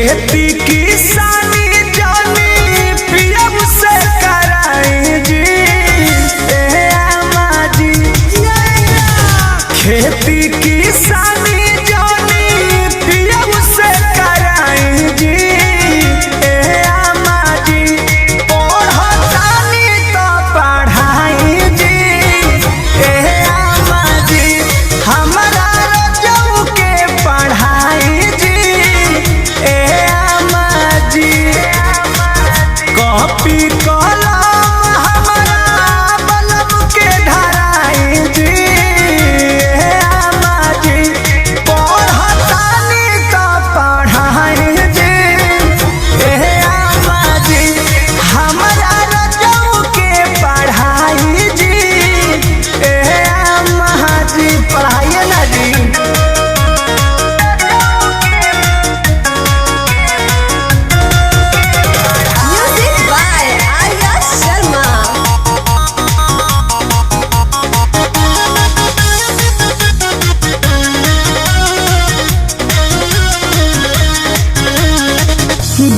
खेती किसानी जानी पियब से कराई जी ए अम्मा जी। खेती किसानी जानी पियब से कराई जी ए अम्मा जी। पढ़तानी तो पढ़ाई जी ए अम्मा जी। हमरा रजऊ के पढ़ाई जी ए अम्मा जी। कॉपी कलम हमरा बलम के धराई जी ए अम्मा जी। पढ़तानी तो पढ़ाई जी ए अम्मा जी। हमरा रजऊ के पढ़ाई जी ए अम्मा जी। पढ़ाइए ना जी। Music by Arya Sharma.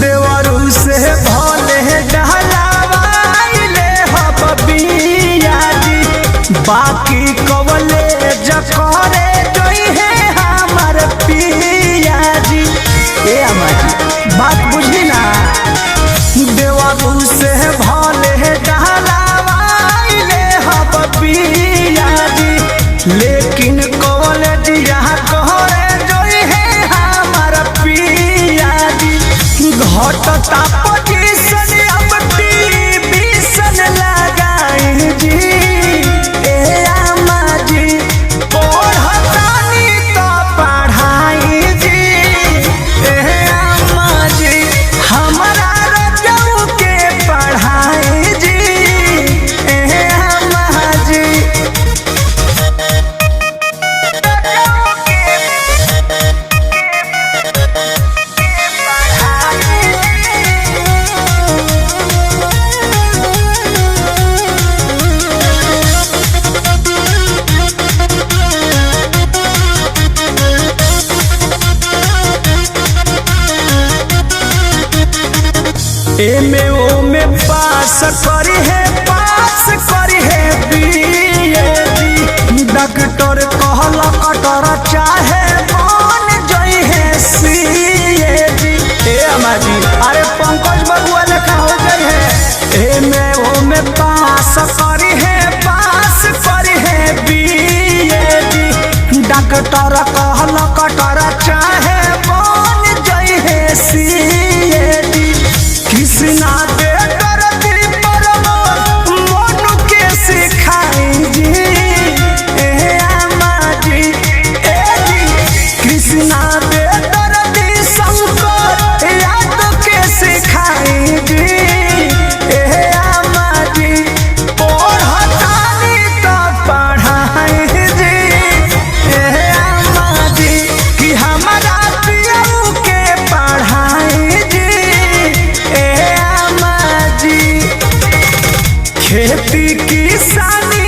देवरू से भले डहलावाइले हब बिया जी। बाकी कवले जकरे जोई है हमर पिया जी ए अम्मा जी। बात बुझली ना। देवरू से भले डहलावाइले हब बिया जी। लेकिन कवले दिया कहरे जोई है हमर पिया जी। घटता पोजीशन अब टीवीशन लगाई जी ए अम्मा जी। पढ़तानी तो पढ़ाई जी ए अम्मा जी। हमरा रजऊ के पढ़ाई जी ए अम्मा जी। एमे ओमे पास करी है बीए जी। डॉक्टर कहल कटर चाहे बन जई है सीए जी ए अम्मा जी। अरे पंकज बबुआ लेखा हो गई है। एमे ओमे पास करी है बीए जी। डॉक्टर कहल कटर चाहे बन जई है सीए जी। कृष्णा दे करती परमो मोनू के सिखाई जी ए अम्मा जी ए जी। कृष्णा दे करती शंकर याद के सिखाई जी ए अम्मा जी। पढ़तानी तो पढ़ाई जी ए अम्मा जी। कि हमरा पियऊ के पढ़ाई जी ए अम्मा जी। खेती किसानी